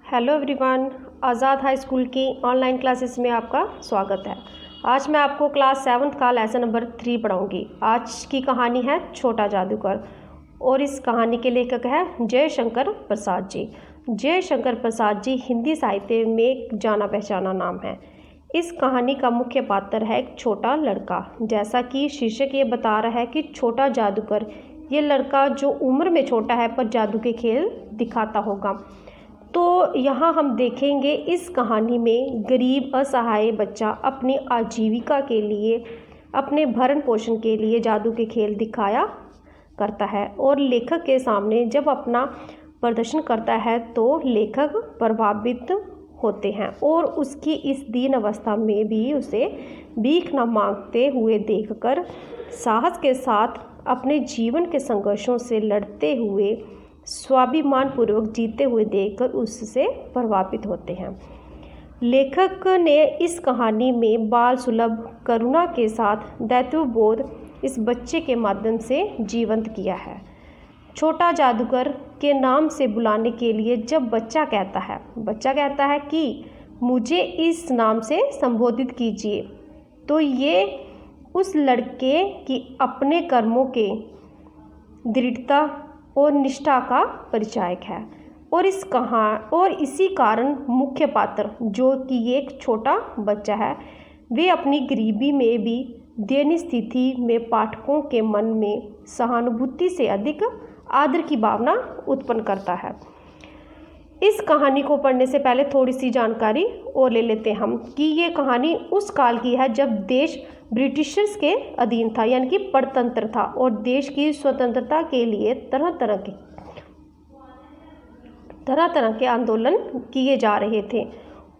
Hello everyone, आज़ाद high school की online classes में आपका स्वागत है। आज मैं आपको क्लास 7th का लेसन नंबर 3 पढ़ाऊंगी। आज की कहानी है छोटा जादूगर और इस कहानी के लेखक है जयशंकर प्रसाद जी। जयशंकर प्रसाद जी हिंदी साहित्य में एक जाना पहचाना नाम है। इस कहानी का मुख्य पात्र है एक छोटा लड़का। जैसा कि शीर्षक ये बता रहा है कि छोटा जादूगर, ये लड़का जो उम्र में छोटा है पर जादू के खेल दिखाता होगा। तो यहाँ हम देखेंगे इस कहानी में गरीब असहाय बच्चा अपनी आजीविका के लिए, अपने भरण पोषण के लिए जादू के खेल दिखाया करता है और लेखक के सामने जब अपना प्रदर्शन करता है तो लेखक प्रभावित होते हैं और उसकी इस दीन अवस्था में भी उसे भीख न मांगते हुए देखकर साहस के साथ अपने जीवन के संघर्षों से लड़ते हुए स्वाभिमान पूर्वक जीते हुए देखकर उससे प्रभावित होते हैं। लेखक ने इस कहानी में बाल सुलभ करुणा के साथ दायित्वबोध इस बच्चे के माध्यम से जीवंत किया है। छोटा जादूगर के नाम से बुलाने के लिए जब बच्चा कहता है कि मुझे इस नाम से संबोधित कीजिए, तो ये उस लड़के की अपने कर्मों के दृढ़ता और निष्ठा का परिचायक है। और इसी कारण मुख्य पात्र जो कि एक छोटा बच्चा है, वे अपनी गरीबी में भी दयनीय स्थिति में पाठकों के मन में सहानुभूति से अधिक आदर की भावना उत्पन्न करता है। इस कहानी को पढ़ने से पहले थोड़ी सी जानकारी और ले लेते हम कि ये कहानी उस काल की है जब देश ब्रिटिशर्स के अधीन था, यानी कि परतंत्र था और देश की स्वतंत्रता के लिए तरह तरह के आंदोलन किए जा रहे थे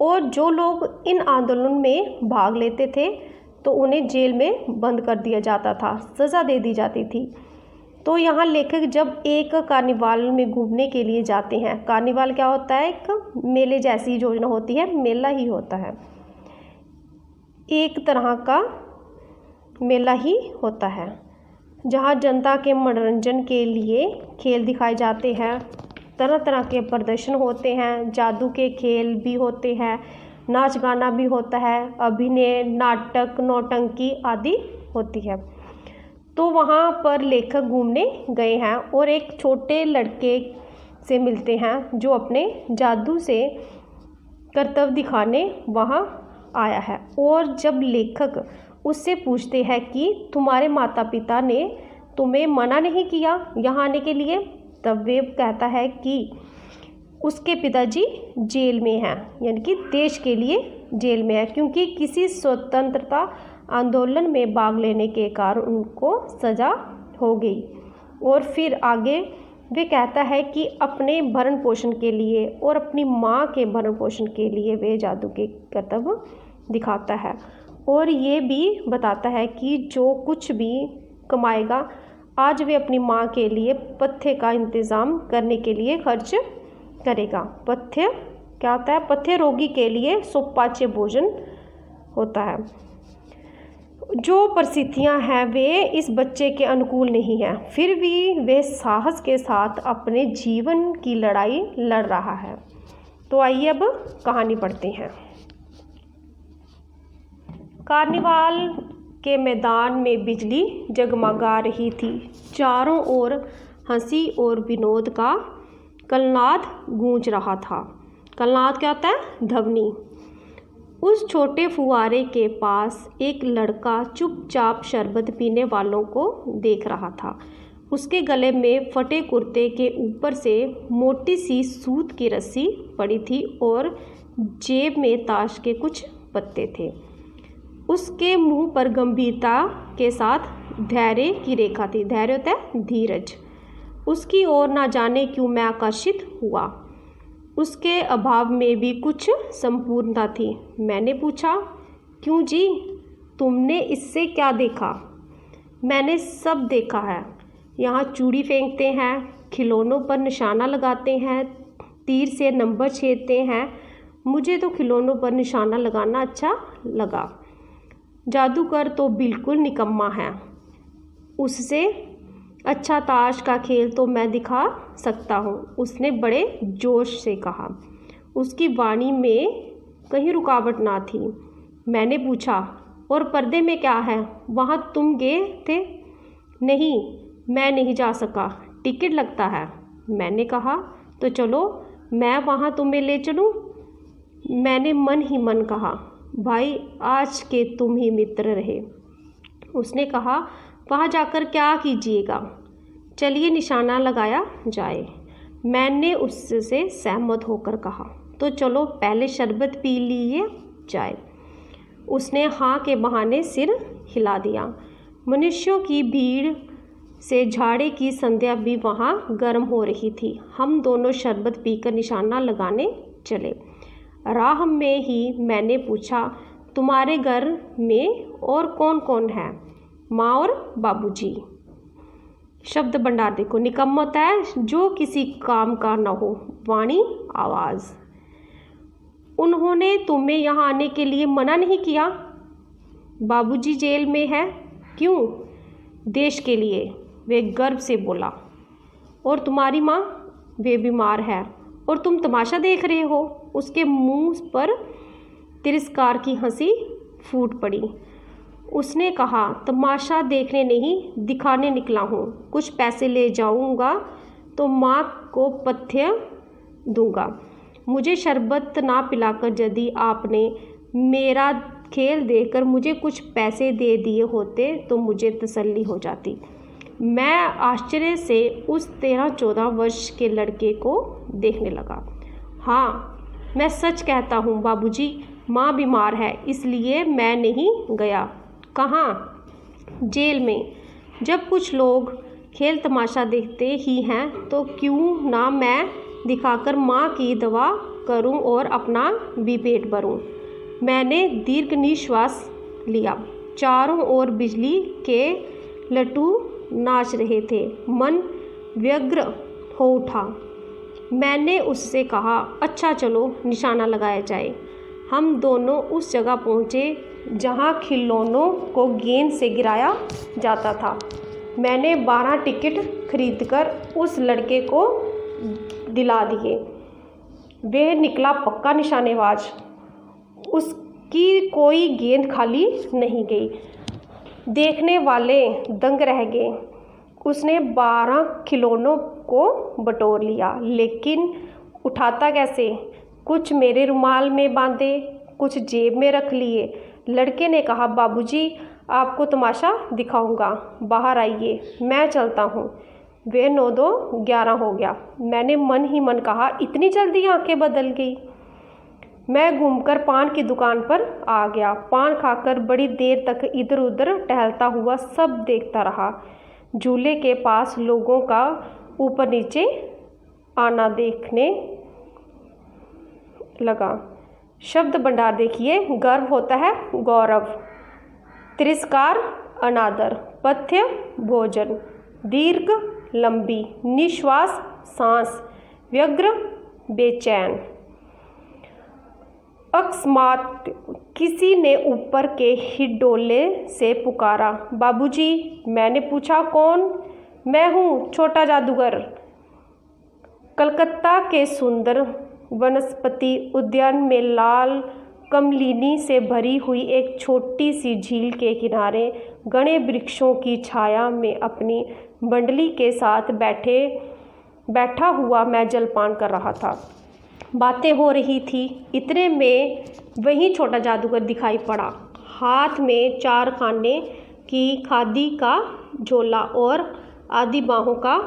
और जो लोग इन आंदोलन में भाग लेते थे तो उन्हें जेल में बंद कर दिया जाता था, सज़ा दे दी जाती थी। तो यहाँ लेखक जब एक कार्निवाल में घूमने के लिए जाते हैं, कार्निवाल क्या होता है? एक मेले जैसी योजना होती है, मेला ही होता है, एक तरह का मेला ही होता है जहाँ जनता के मनोरंजन के लिए खेल दिखाए जाते हैं, तरह तरह के प्रदर्शन होते हैं, जादू के खेल भी होते हैं, नाच गाना भी होता है, अभिनय, नाटक, नौटंकी आदि होती है। तो वहाँ पर लेखक घूमने गए हैं और एक छोटे लड़के से मिलते हैं जो अपने जादू से करतब दिखाने वहाँ आया है। और जब लेखक उससे पूछते हैं कि तुम्हारे माता पिता ने तुम्हें मना नहीं किया यहाँ आने के लिए, तब वे कहता है कि उसके पिताजी जेल में हैं, यानी कि देश के लिए जेल में है, क्योंकि किसी स्वतंत्रता आंदोलन में भाग लेने के कारण उनको सज़ा हो गई। और फिर आगे वे कहता है कि अपने भरण पोषण के लिए और अपनी माँ के भरण पोषण के लिए वे जादू के करतब दिखाता है और ये भी बताता है कि जो कुछ भी कमाएगा आज वे अपनी माँ के लिए पथ्य का इंतज़ाम करने के लिए खर्च करेगा। पथ्य क्या होता है? पथ्य रोगी के लिए सुपाच्य भोजन होता है। जो परिस्थितियाँ हैं वे इस बच्चे के अनुकूल नहीं हैं, फिर भी वे साहस के साथ अपने जीवन की लड़ाई लड़ रहा है। तो आइए अब कहानी पढ़ते हैं। कार्निवाल के मैदान में बिजली जगमगा रही थी। चारों ओर हंसी और विनोद का कलनाद गूंज रहा था। कलनाद क्या होता है? ध्वनि। उस छोटे फुहारे के पास एक लड़का चुपचाप शरबत पीने वालों को देख रहा था। उसके गले में फटे कुर्ते के ऊपर से मोटी सी सूत की रस्सी पड़ी थी और जेब में ताश के कुछ पत्ते थे। उसके मुंह पर गंभीरता के साथ धैर्य की रेखा थी। धैर्य होता है धीरज। उसकी ओर ना जाने क्यों मैं आकर्षित हुआ। उसके अभाव में भी कुछ संपूर्णता थी। मैंने पूछा, क्यों जी, तुमने इससे क्या देखा? मैंने सब देखा है। यहाँ चूड़ी फेंकते हैं, खिलौनों पर निशाना लगाते हैं, तीर से नंबर छेदते हैं। मुझे तो खिलौनों पर निशाना लगाना अच्छा लगा। जादूगर तो बिल्कुल निकम्मा है, उससे अच्छा ताश का खेल तो मैं दिखा सकता हूँ, उसने बड़े जोश से कहा। उसकी वाणी में कहीं रुकावट ना थी। मैंने पूछा, और पर्दे में क्या है? वहाँ तुम गए थे? नहीं, मैं नहीं जा सका, टिकट लगता है। मैंने कहा, तो चलो मैं वहाँ तुम्हें ले चलूँ। मैंने मन ही मन कहा, भाई आज के तुम ही मित्र रहे। उसने कहा, वहाँ जाकर क्या कीजिएगा? चलिए निशाना लगाया जाए। मैंने उससे सहमत होकर कहा, तो चलो पहले शरबत पी लिए जाए। उसने हाँ के बहाने सिर हिला दिया। मनुष्यों की भीड़ से झाड़े की संध्या भी वहाँ गर्म हो रही थी। हम दोनों शरबत पीकर निशाना लगाने चले। राह में ही मैंने पूछा, तुम्हारे घर में और कौन कौन है? माँ और बाबूजी। शब्द भंडार देखो। निकम्मा होता है जो किसी काम का न हो। वाणी आवाज़। उन्होंने तुम्हें यहाँ आने के लिए मना नहीं किया? बाबूजी जेल में है। क्यों? देश के लिए, वे गर्व से बोला। और तुम्हारी माँ? वे बीमार है। और तुम तमाशा देख रहे हो? उसके मुंह पर तिरस्कार की हंसी फूट पड़ी। उसने कहा, तमाशा देखने नहीं, दिखाने निकला हूँ। कुछ पैसे ले जाऊँगा तो माँ को पथ्य दूँगा। मुझे शरबत ना पिलाकर यदि आपने मेरा खेल देखकर मुझे कुछ पैसे दे दिए होते तो मुझे तसल्ली हो जाती। मैं आश्चर्य से उस 13-14 वर्ष के लड़के को देखने लगा। हाँ, मैं सच कहता हूँ बाबूजी, माँ बीमार है, इसलिए मैं नहीं गया। कहाँ? जेल में। जब कुछ लोग खेल तमाशा देखते ही हैं तो क्यों ना मैं दिखाकर माँ की दवा करूं और अपना भी पेट भरूं। मैंने दीर्घ निश्वास लिया। चारों ओर बिजली के लट्टू नाच रहे थे। मन व्यग्र हो उठा। मैंने उससे कहा, अच्छा चलो निशाना लगाया जाए। हम दोनों उस जगह पहुँचे जहाँ खिलौनों को गेंद से गिराया जाता था। मैंने 12 टिकट खरीदकर उस लड़के को दिला दिए। वह निकला पक्का निशानेबाज। उसकी कोई गेंद खाली नहीं गई। देखने वाले दंग रह गए। उसने 12 खिलौनों को बटोर लिया, लेकिन उठाता कैसे? कुछ मेरे रुमाल में बांधे, कुछ जेब में रख लिए। लड़के ने कहा, बाबूजी आपको तमाशा दिखाऊंगा, बाहर आइए, मैं चलता हूँ। वे 9-2-11 हो गया। मैंने मन ही मन कहा, इतनी जल्दी आंखें बदल गई। मैं घूमकर पान की दुकान पर आ गया। पान खाकर बड़ी देर तक इधर उधर टहलता हुआ सब देखता रहा। झूले के पास लोगों का ऊपर नीचे आना देखने लगा। शब्द भंडार देखिए। गर्व होता है गौरव, तिरस्कार अनादर, पथ्य भोजन, दीर्घ लंबी, निश्वास सांस, व्यग्र बेचैन। अकस्मात किसी ने ऊपर के हिडोले से पुकारा, बाबूजी। मैंने पूछा, कौन? मैं हूँ, छोटा जादूगर। कलकत्ता के सुंदर वनस्पति उद्यान में लाल कमलिनी से भरी हुई एक छोटी सी झील के किनारे घने वृक्षों की छाया में अपनी मंडली के साथ बैठा हुआ मैं जलपान कर रहा था। बातें हो रही थी। इतने में वही छोटा जादूगर दिखाई पड़ा। हाथ में 4 खाने की खादी का झोला और आधी बाहों का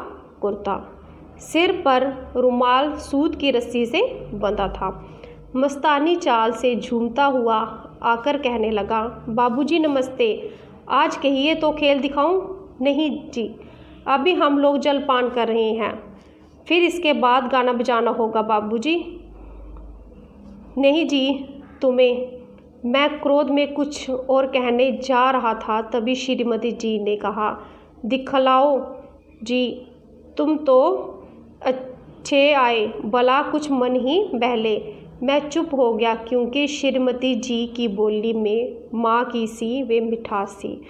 कुर्ता। सिर पर रुमाल सूत की रस्सी से बंधा था। मस्तानी चाल से झूमता हुआ आकर कहने लगा, बाबूजी नमस्ते। आज कहिए तो खेल दिखाऊं? नहीं जी, अभी हम लोग जलपान कर रहे हैं, फिर इसके बाद गाना बजाना होगा बाबूजी। नहीं जी, तुम्हें। मैं क्रोध में कुछ और कहने जा रहा था, तभी श्रीमती जी ने कहा, दिखलाओ जी, तुम तो अच्छे आए, भला कुछ मन ही बहले। मैं चुप हो गया क्योंकि श्रीमती जी की बोली में माँ की सी वे मिठास थी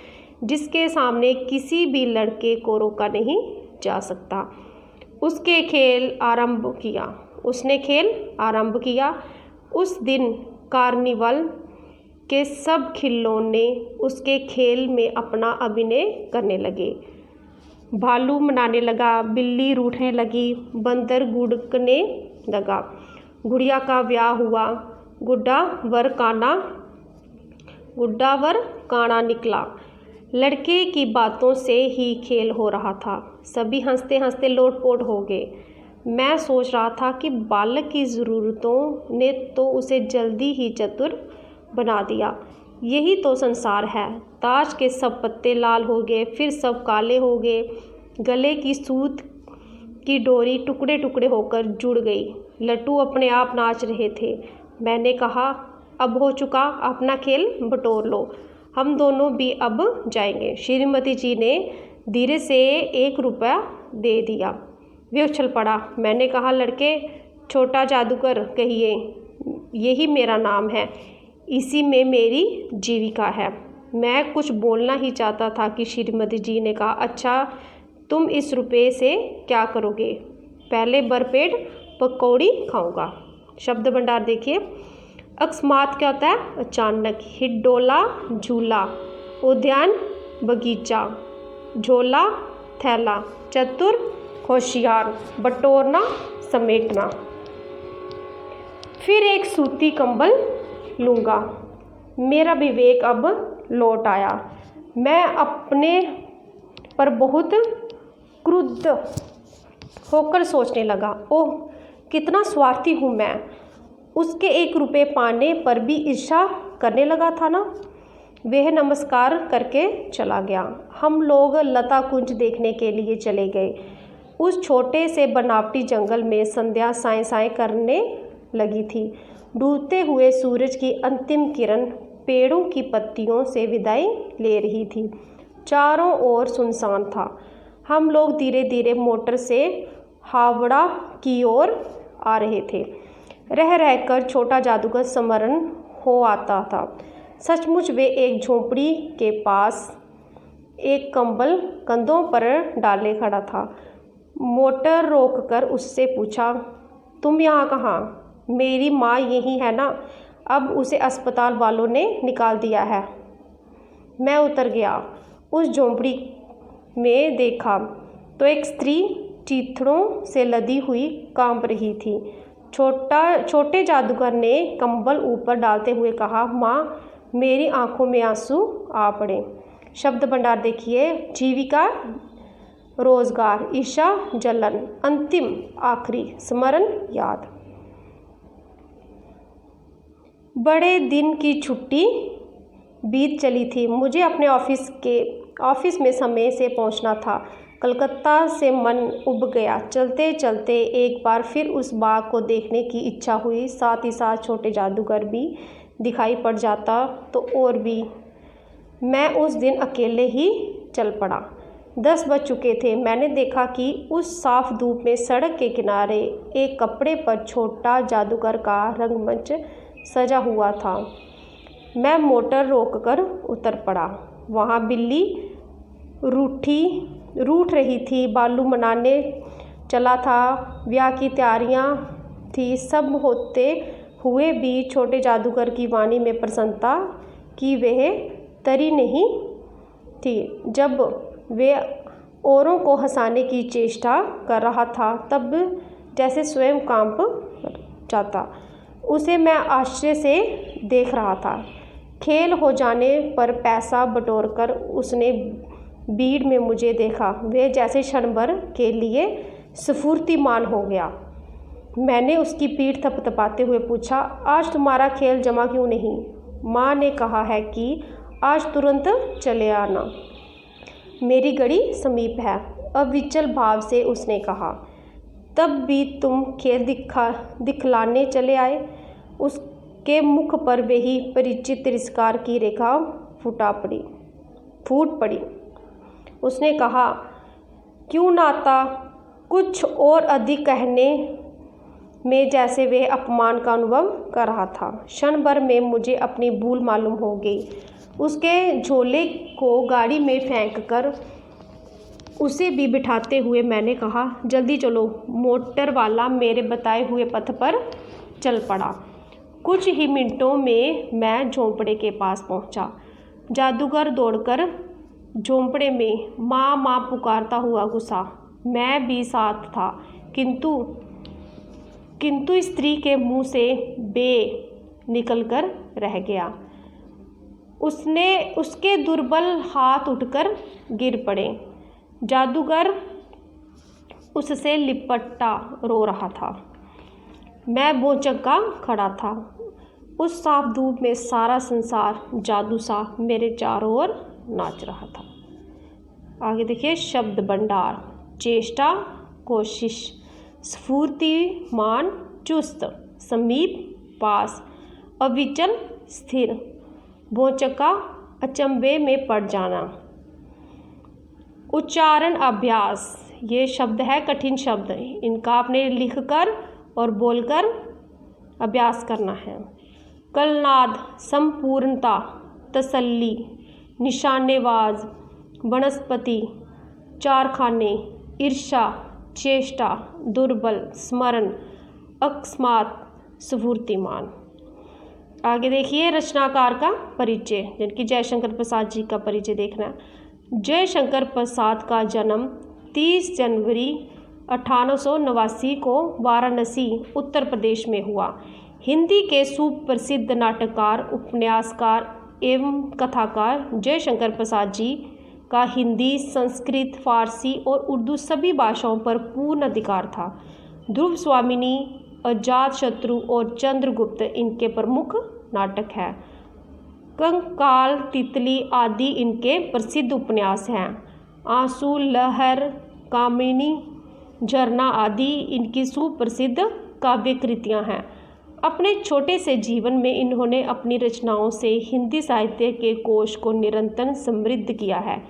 जिसके सामने किसी भी लड़के को रोका नहीं जा सकता। उसके खेल आरंभ किया। उसने खेल आरंभ किया। उस दिन कार्निवल के सब खिलौने उसके खेल में अपना अभिनय करने लगे। भालू मनाने लगा, बिल्ली रूठने लगी, बंदर गुड़कने लगा। गुड़िया का ब्याह हुआ, गुड्डा वर काना निकला। लड़के की बातों से ही खेल हो रहा था। सभी हंसते हंसते लोटपोट हो गए। मैं सोच रहा था कि बालक की ज़रूरतों ने तो उसे जल्दी ही चतुर बना दिया। यही तो संसार है। ताज के सब पत्ते लाल हो गए, फिर सब काले हो गए। गले की सूत की डोरी टुकड़े टुकड़े होकर जुड़ गई। लट्टू अपने आप नाच रहे थे। मैंने कहा, अब हो चुका, अपना खेल बटोर लो, हम दोनों भी अब जाएंगे। श्रीमती जी ने धीरे से 1 रुपया दे दिया। वे उछल पड़ा। मैंने कहा, लड़के, छोटा जादूगर कहिए, यही मेरा नाम है, इसी में मेरी जीविका है। मैं कुछ बोलना ही चाहता था कि श्रीमती जी ने कहा, अच्छा, तुम इस रुपये से क्या करोगे? पहले भरपेट पकौड़ी खाऊंगा। शब्द भंडार देखिए। अकस्मात क्या होता है? अचानक। हिडोला झूला, उद्यान बगीचा, झोला थैला, चतुर होशियार, बटोरना समेटना। फिर एक सूती कंबल लूँगा। मेरा विवेक अब लौट आया। मैं अपने पर बहुत क्रुद्ध होकर सोचने लगा, ओह, कितना स्वार्थी हूँ मैं। उसके 1 रुपये पाने पर भी ईर्ष्या करने लगा था ना। वह नमस्कार करके चला गया। हम लोग लता कुंज देखने के लिए चले गए। उस छोटे से बनावटी जंगल में संध्या साएं साएं करने लगी थी। डूबते हुए सूरज की अंतिम किरण पेड़ों की पत्तियों से विदाई ले रही थी। चारों ओर सुनसान था। हम लोग धीरे धीरे मोटर से हावड़ा की ओर आ रहे थे। रह रहकर छोटा जादूगर स्मरण हो आता था। सचमुच वे एक झोंपड़ी के पास एक कंबल कंधों पर डाले खड़ा था। मोटर रोककर उससे पूछा, तुम यहाँ कहाँ? मेरी माँ यही है ना? अब उसे अस्पताल वालों ने निकाल दिया है। मैं उतर गया। उस झोंपड़ी में देखा तो एक स्त्री चीथड़ों से लदी हुई कांप रही थी। छोटे जादूगर ने कंबल ऊपर डालते हुए कहा, माँ, मेरी आंखों में आंसू आ पड़े। शब्द भंडार देखिए। जीविका, रोजगार, ईर्ष्या, जलन, अंतिम, आखिरी, स्मरण, याद। बड़े दिन की छुट्टी बीत चली थी। मुझे अपने ऑफिस में समय से पहुंचना था। कलकत्ता से मन उब गया। चलते चलते एक बार फिर उस बाग को देखने की इच्छा हुई। साथ ही साथ छोटे जादूगर भी दिखाई पड़ जाता तो और भी। मैं उस दिन अकेले ही चल पड़ा। 10 बज चुके थे। मैंने देखा कि उस साफ धूप में सड़क के किनारे एक कपड़े पर छोटा जादूगर का रंगमंच सजा हुआ था। मैं मोटर रोककर उतर पड़ा। वहाँ बिल्ली रूठ रही थी। बालू मनाने चला था। ब्याह की तैयारियाँ थी। सब होते हुए भी छोटे जादूगर की वाणी में प्रसन्नता की वह तरी नहीं थी। जब वे औरों को हंसाने की चेष्टा कर रहा था तब जैसे स्वयं कांप जाता। उसे मैं आश्चर्य से देख रहा था। खेल हो जाने पर पैसा बटोरकर उसने भीड़ में मुझे देखा। वह जैसे क्षण भर के लिए स्फूर्तिमान हो गया। मैंने उसकी पीठ थपथपाते हुए पूछा, आज तुम्हारा खेल जमा क्यों नहीं? माँ ने कहा है कि आज तुरंत चले आना, मेरी घड़ी समीप है, अविचल भाव से उसने कहा। तब भी तुम खेल दिखलाने चले आए। उसके मुख पर वही परिचित तिरस्कार की रेखा फूट पड़ी। उसने कहा, क्यों ना आता? कुछ और अधिक कहने में जैसे वह अपमान का अनुभव कर रहा था। क्षण भर में मुझे अपनी भूल मालूम हो गई। उसके झोले को गाड़ी में फेंककर उसे भी बिठाते हुए मैंने कहा, जल्दी चलो। मोटर वाला मेरे बताए हुए पथ पर चल पड़ा। कुछ ही मिनटों में मैं झोंपड़े के पास पहुंचा। जादूगर दौड़कर झोंपड़े में माँ माँ पुकारता हुआ घुसा। मैं भी साथ था, किंतु स्त्री के मुंह से बे निकलकर रह गया। उसके दुर्बल हाथ उठकर गिर पड़े। जादूगर उससे लिपटा रो रहा था। मैं भौचक्का खड़ा था। उस साफ धूप में सारा संसार जादू सा मेरे चारों ओर नाच रहा था। आगे देखिए, शब्द भंडार। चेष्टा, कोशिश, स्फूर्तिमान, चुस्त, समीप, पास, अविचल, स्थिर, भौचक्का, अचंभे में पड़ जाना। उच्चारण अभ्यास। ये शब्द है कठिन शब्द, इनका आपने लिखकर और बोलकर अभ्यास करना है। कलनाद, संपूर्णता, तसल्ली, निशानेबाज, वनस्पति, चारखाने, ईर्ष्या, चेष्टा, दुर्बल, स्मरण, अकस्मात, स्फूर्तिमान। आगे देखिए, रचनाकार का परिचय, जिनकी जयशंकर प्रसाद जी का परिचय देखना है। जयशंकर प्रसाद का जन्म 30 जनवरी 1889 को वाराणसी, उत्तर प्रदेश में हुआ। हिंदी के सुप्रसिद्ध नाटककार, उपन्यासकार एवं कथाकार जयशंकर प्रसाद जी का हिंदी, संस्कृत, फारसी और उर्दू सभी भाषाओं पर पूर्ण अधिकार था। ध्रुव स्वामिनी, अजातशत्रु और चंद्रगुप्त इनके प्रमुख नाटक हैं। कंकाल, तितली आदि इनके प्रसिद्ध उपन्यास हैं। आंसू, लहर, कामिनी, झरना आदि इनकी सुप्रसिद्ध काव्य कृतियाँ हैं। अपने छोटे से जीवन में इन्होंने अपनी रचनाओं से हिंदी साहित्य के कोश को निरंतर समृद्ध किया है।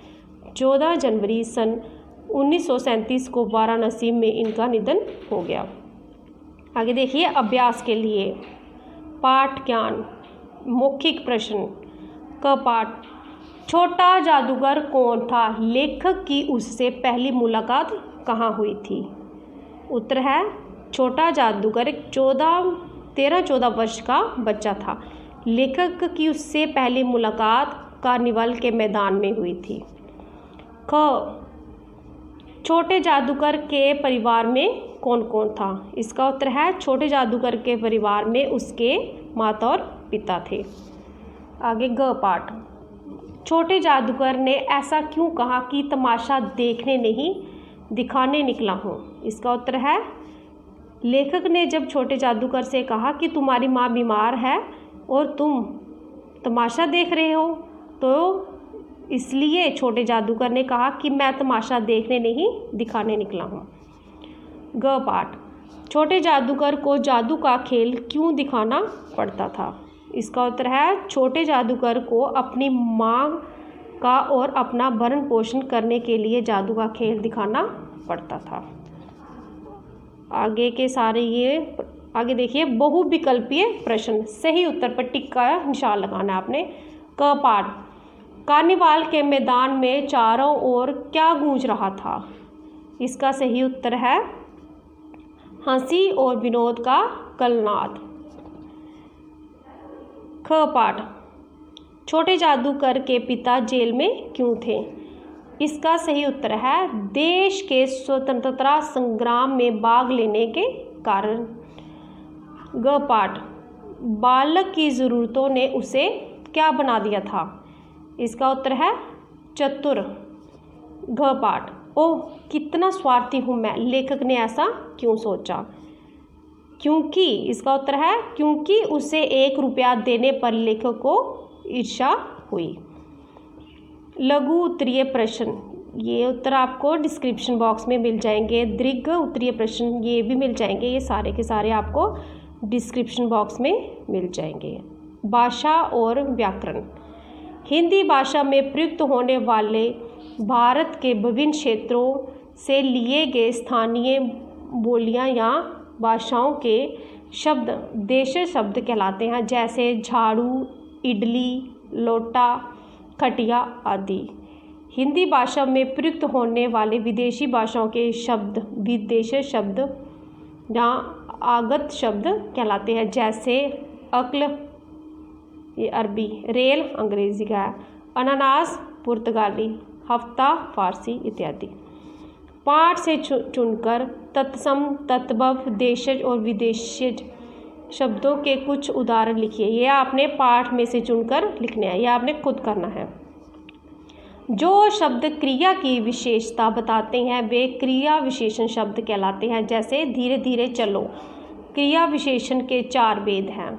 14 जनवरी सन 1937 को वाराणसी में इनका निधन हो गया। आगे देखिए, अभ्यास के लिए पाठ ज्ञान। मौखिक प्रश्न। क पाठ। छोटा जादूगर कौन था? लेखक की उससे पहली मुलाकात कहाँ हुई थी? उत्तर है, छोटा जादूगर 13-14 वर्ष का बच्चा था। लेखक की उससे पहली मुलाकात कार्निवाल के मैदान में हुई थी। ख, छोटे जादूगर के परिवार में कौन कौन था? इसका उत्तर है, छोटे जादूगर के परिवार में उसके माता और पिता थे। आगे ग पाठ। छोटे जादूगर ने ऐसा क्यों कहा कि तमाशा देखने नहीं दिखाने निकला हूँ? इसका उत्तर है, लेखक ने जब छोटे जादूगर से कहा कि तुम्हारी माँ बीमार है और तुम तमाशा देख रहे हो, तो इसलिए छोटे जादूगर ने कहा कि मैं तमाशा देखने नहीं दिखाने निकला हूँ। ग पाठ। छोटे जादूगर को जादू का खेल क्यों दिखाना पड़ता था? इसका उत्तर है, छोटे जादूगर को अपनी माँ का और अपना भरण पोषण करने के लिए जादू का खेल दिखाना पड़ता था। आगे के सारे ये आगे देखिए, बहुविकल्पीय प्रश्न। सही उत्तर पर टिक का निशान लगाना है आपने। क पाठ। कार्निवाल के मैदान में चारों ओर क्या गूंज रहा था? इसका सही उत्तर है, हंसी और विनोद का कलनाद। ख पाठ। छोटे जादूगर के पिता जेल में क्यों थे? इसका सही उत्तर है, देश के स्वतंत्रता संग्राम में भाग लेने के कारण। ग पाठ। बालक की ज़रूरतों ने उसे क्या बना दिया था? इसका उत्तर है, चतुर। घ पाठ। ओह कितना स्वार्थी हूँ मैं, लेखक ने ऐसा क्यों सोचा? क्योंकि, इसका उत्तर है, क्योंकि उसे 1 रुपया देने पर लेखक को ईर्ष्या हुई। लघु उत्तरीय प्रश्न। ये उत्तर आपको डिस्क्रिप्शन बॉक्स में मिल जाएंगे। दीर्घ उत्तरीय प्रश्न ये भी मिल जाएंगे। ये सारे के सारे आपको डिस्क्रिप्शन बॉक्स में मिल जाएंगे। भाषा और व्याकरण। हिंदी भाषा में प्रयुक्त होने वाले भारत के विभिन्न क्षेत्रों से लिए गए स्थानीय बोलियां या भाषाओं के शब्द देशीय शब्द कहलाते हैं, जैसे झाड़ू, इडली, लोटा, खटिया आदि। हिंदी भाषा में प्रयुक्त होने वाले विदेशी भाषाओं के शब्द विदेशी शब्द या आगत शब्द कहलाते हैं। जैसे अक्ल ये अरबी, रेल अंग्रेजी का है, अनानास पुर्तगाली, हफ्ता फारसी इत्यादि। पाठ से चुनकर तत्सम तद्भव देशज और विदेशज शब्दों के कुछ उदाहरण लिखिए। ये आपने पाठ में से चुनकर लिखने हैं, यह आपने खुद करना है। जो शब्द क्रिया की विशेषता बताते हैं वे क्रिया विशेषण शब्द कहलाते हैं। जैसे धीरे धीरे चलो, क्रिया विशेषण के 4 भेद हैं।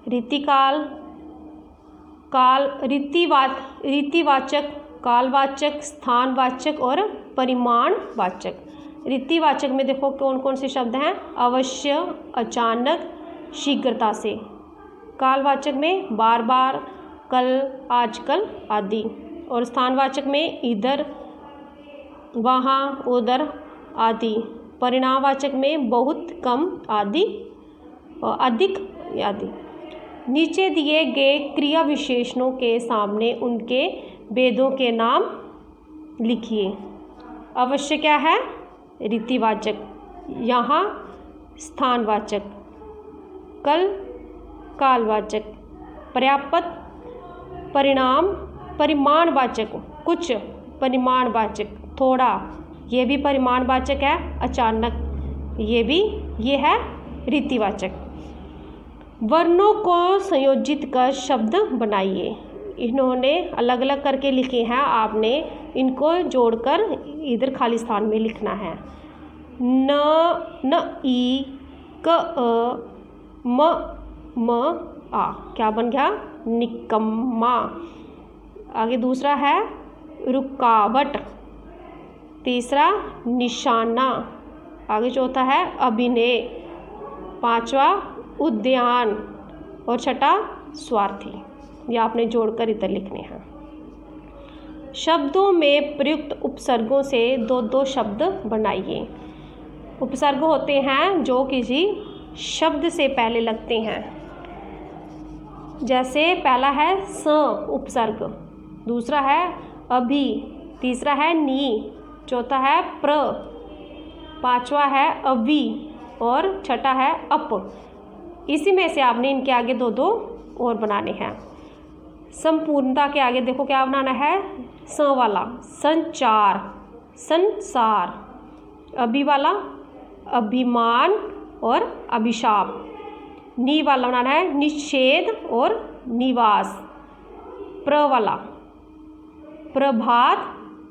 रीतिकाल, काल, रीतिवाचक, कालवाचक, स्थानवाचक और परिमाणवाचक। रीतिवाचक में देखो कौन कौन से शब्द हैं? अवश्य, अचानक, शीघ्रता से। कालवाचक में बार बार, कल, आजकल आदि। और स्थानवाचक में इधर, वहाँ, उधर आदि। परिणामवाचक में बहुत, कम आदि और अधिक आदि। नीचे दिए गए क्रिया विशेषणों के सामने उनके भेदों के नाम लिखिए। अवश्य क्या है? रीतिवाचक, यहाँ स्थानवाचक, कल कालवाचक, पर्याप्त परिमाणवाचक, कुछ परिमाणवाचक, थोड़ा ये भी परिमाणवाचक है, अचानक ये है रीतिवाचक। वर्णों को संयोजित कर शब्द बनाइए। इन्होंने अलग अलग करके लिखे हैं, आपने इनको जोड़कर इधर खाली स्थान में लिखना है। न ई क म आ क्या बन गया? निकम्मा। आगे दूसरा है रुकावट, तीसरा निशाना, आगे चौथा है अभिनय, पांचवा उद्यान और छठा स्वार्थी। ये आपने जोड़कर इधर लिखने हैं। शब्दों में प्रयुक्त उपसर्गों से 2-2 शब्द बनाइए। उपसर्ग होते हैं जो किसी शब्द से पहले लगते हैं। जैसे पहला है स उपसर्ग, दूसरा है अभी, तीसरा है नी, चौथा है प्र, पांचवा है अवि और छठा है अप। इसी में से आपने इनके आगे 2-2 और बनाने हैं। संपूर्णता के आगे देखो क्या बनाना है? स वाला संचार, संसार, अभि वाला अभिमान और अभिशाप, नी वाला बनाना है निषेध और निवास, प्र वाला प्रभात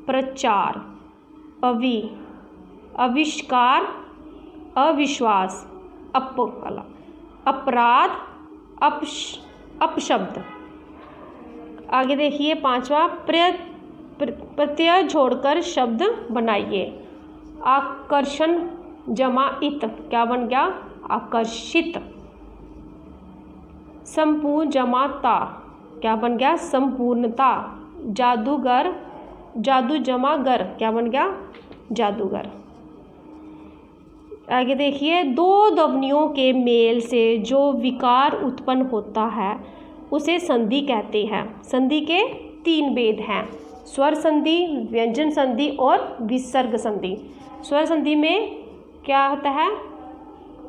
प्रचार, अवि आविष्कार अविश्वास, अप वाला अपराध अपशब्द। आगे देखिए पांचवा प्रत्यय जोड़कर शब्द बनाइए। आकर्षण जमा इत क्या बन गया? आकर्षित। संपूर्ण जमा ता क्या बन गया? संपूर्णता। जादूगर जादू जमा गर क्या बन गया? जादूगर। आगे देखिए 2 ध्वनियों के मेल से जो विकार उत्पन्न होता है उसे संधि कहते हैं। संधि के 3 भेद हैं, स्वर संधि, व्यंजन संधि और विसर्ग संधि। स्वर संधि में क्या होता है?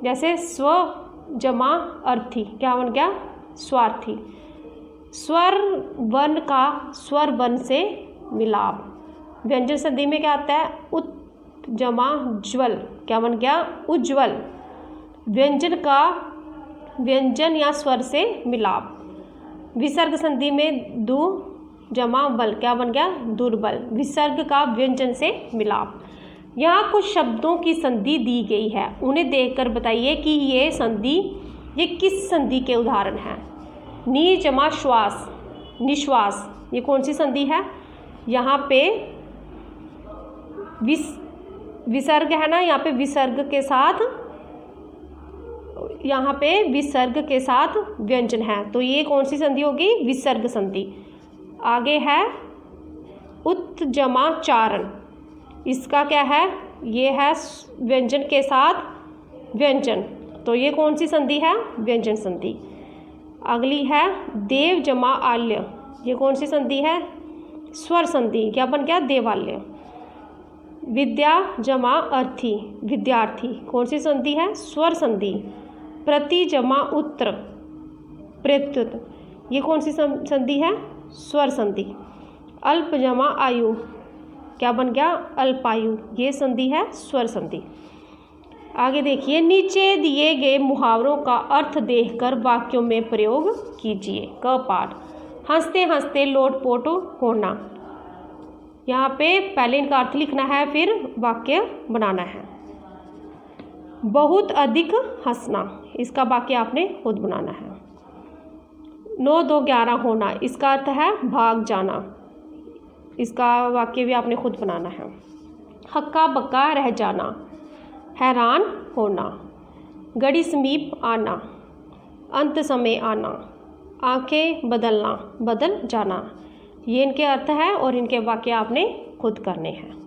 जैसे स्व जमा अर्थी क्या बन गया? स्वार्थी। स्वर वर्ण का स्वर वर्ण से मिलाप। व्यंजन संधि में क्या आता है? उत जमा ज्वल क्या बन गया? उज्ज्वल। व्यंजन का व्यंजन या स्वर से मिलाप। विसर्ग संधि में दु जमा बल क्या बन गया? दुर्बल। विसर्ग का व्यंजन से मिलाप। यहाँ कुछ शब्दों की संधि दी गई है, उन्हें देखकर बताइए कि ये किस संधि के उदाहरण हैं। नी जमा श्वास निश्वास, ये कौन सी संधि है? यहाँ पे विसर्ग है ना, यहाँ पे विसर्ग के साथ व्यंजन है, तो ये कौन सी संधि होगी? विसर्ग संधि। आगे है उत्जमा चारण, इसका क्या है? ये है व्यंजन के साथ व्यंजन, तो ये कौन सी संधि है? व्यंजन संधि। अगली है देव जमा आल्य, ये कौन सी संधि है? स्वर संधि, क्या बन गया? देवालय। विद्या जमा अर्थी, विद्यार्थी, कौन सी संधि है? स्वर संधि। प्रति जमा उत्तर, प्रत्युत, ये कौन सी संधि है? स्वर संधि। अल्प जमा आयु, क्या बन गया? अल्पायु, ये संधि है स्वर संधि। आगे देखिए, नीचे दिए गए मुहावरों का अर्थ देखकर वाक्यों में प्रयोग कीजिए। क पाठ, हंसते हंसते लोटपोट होना, यहाँ पे पहले इनका अर्थ लिखना है, फिर वाक्य बनाना है। बहुत अधिक हंसना, इसका वाक्य आपने खुद बनाना है। 9 2 11 होना, इसका अर्थ है भाग जाना, इसका वाक्य भी आपने खुद बनाना है। हक्का बक्का रह जाना, हैरान होना। घड़ी समीप आना, अंत समय आना। आंखें बदलना, बदल जाना। ये इनके अर्थ है और इनके वाक्य आपने खुद करने हैं।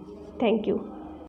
Thank you.